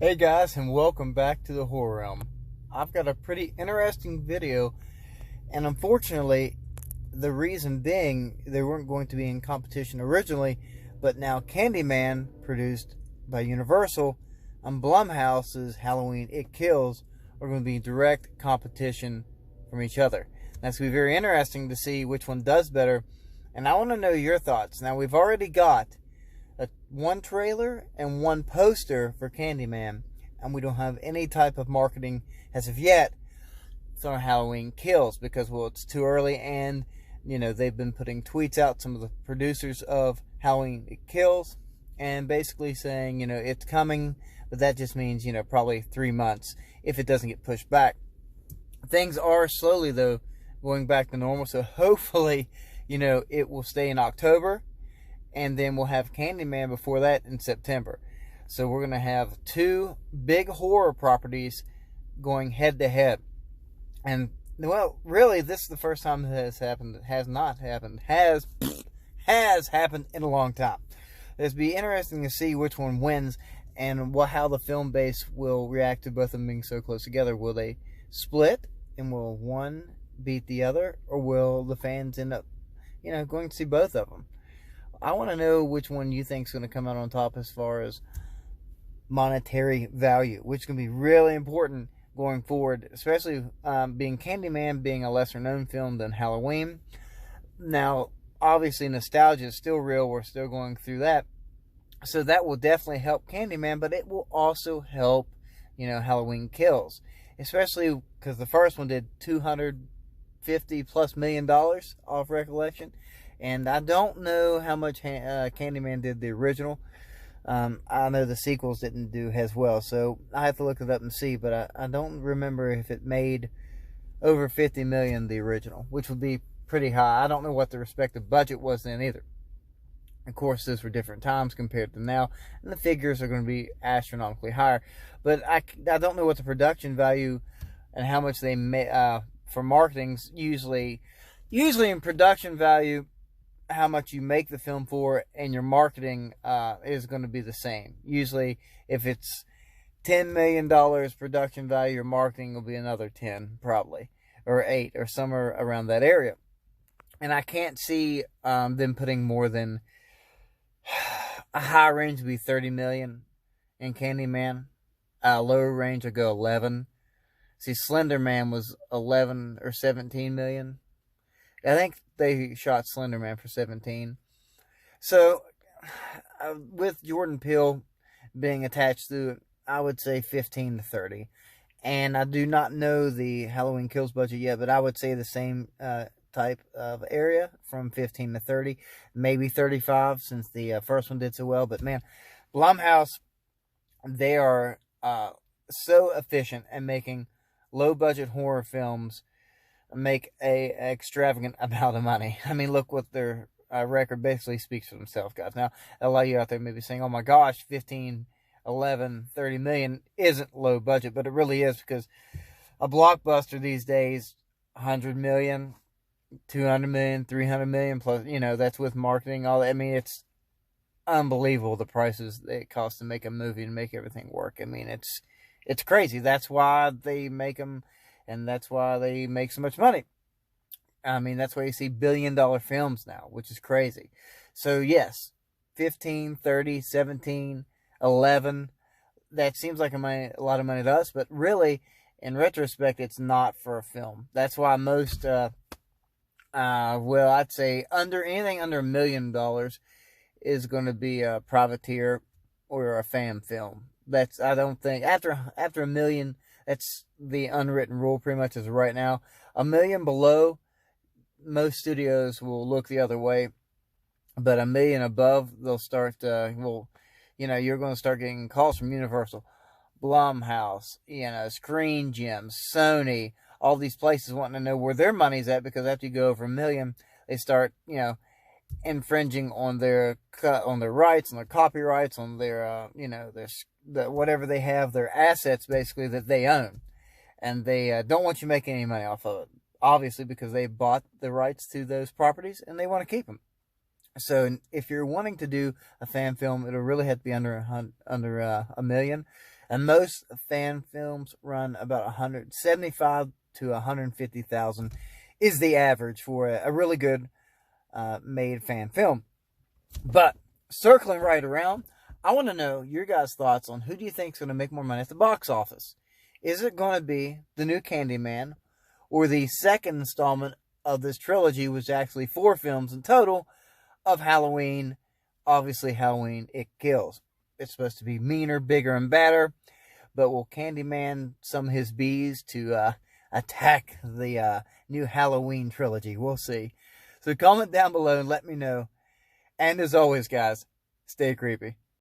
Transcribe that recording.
Hey guys, and welcome back to the Horror Realm. I've got a pretty interesting video, and unfortunately, the reason being they weren't going to be in competition originally, but now Candyman, produced by Universal, and Blumhouse's Halloween It Kills are going to be in direct competition from each other. That's going to be very interesting to see which one does better, and I want to know your thoughts. Now, we've already got one trailer and one poster for Candyman, and we don't have any type of marketing as of yet for Halloween Kills because, well, it's too early, and they've been putting tweets out, some of the producers of Halloween It Kills, and basically saying it's coming, but that just means probably 3 months if it doesn't get pushed back. Things are slowly though going back to normal, so hopefully it will stay in October, and then we'll have Candyman before that in September. So we're going to have two big horror properties going head to head. And, well, really, this is the first time that has happened. It has not happened. Has happened in a long time. It'll be interesting to see which one wins and how the film base will react to both of them being so close together. Will they split, and will one beat the other? Or will the fans end up, going to see both of them? I want to know which one you think is going to come out on top as far as monetary value, which can be really important going forward, especially being Candyman being a lesser known film than Halloween. Now, obviously, nostalgia is still real. We're still going through that. So that will definitely help Candyman, but it will also help, Halloween Kills, especially because the first one did $250+ million off recollection. And I don't know how much Candyman did the original. I know the sequels didn't do as well, so I have to look it up and see. But I don't remember if it made over $50 million the original, which would be pretty high. I don't know what the respective budget was then either. Of course, those were different times compared to now, and the figures are going to be astronomically higher. But I don't know what the production value and how much they for marketing's usually in production value, how much you make the film for, and your marketing is going to be the same. Usually, if it's $10 million production value, your marketing will be another 10, probably, or 8, or somewhere around that area. And I can't see them putting more than a high range would be $30 million in Candyman. Lower range would go 11. See, Slender Man was 11 or 17 million. I think they shot Slender Man for 17. So, with Jordan Peele being attached to it, I would say 15 to 30. And I do not know the Halloween Kills budget yet, but I would say the same type of area, from 15 to 30. Maybe 35, since the first one did so well. But man, Blumhouse, they are so efficient at making low-budget horror films make a extravagant amount of money. I mean, look what their record basically speaks for themselves, guys. Now, a lot of you out there may be saying, oh my gosh, 15, 11, 30 million isn't low budget, but it really is, because a blockbuster these days, 100 million, 200 million, 300 million plus, that's with marketing, all that. I mean, it's unbelievable the prices it costs to make a movie and make everything work. I mean, it's crazy. That's why they make them, and that's why they make so much money. I mean, that's why you see billion-dollar films now, which is crazy. So, yes, 15, 30, 17, 11, that seems like a lot of money to us, but really, in retrospect, it's not for a film. That's why most, I'd say anything under $1 million is going to be a privateer or a fan film. I don't think, after $1 million, that's the unwritten rule pretty much as of right now. $1 million below, most studios will look the other way. But $1 million above, they'll start, you're going to start getting calls from Universal, Blumhouse, Screen Gems, Sony, all these places wanting to know where their money's at, because after you go over $1 million, they start, infringing on their rights, on their copyrights, on their, whatever they have, their assets basically that they own. And they don't want you making any money off of it, obviously, because they bought the rights to those properties and they want to keep them. So if you're wanting to do a fan film, it'll really have to be under $1 million. And most fan films run about 175 to 150,000 is the average for a really good made fan film. But circling right around, I want to know your guys' thoughts on who do you think is going to make more money at the box office? Is it going to be the new Candyman or the second installment of this trilogy, which is actually 4 films in total of Halloween? Obviously, Halloween, It Kills. It's supposed to be meaner, bigger, and badder. But will Candyman summon his bees to attack the new Halloween trilogy? We'll see. So comment down below and let me know. And as always, guys, stay creepy.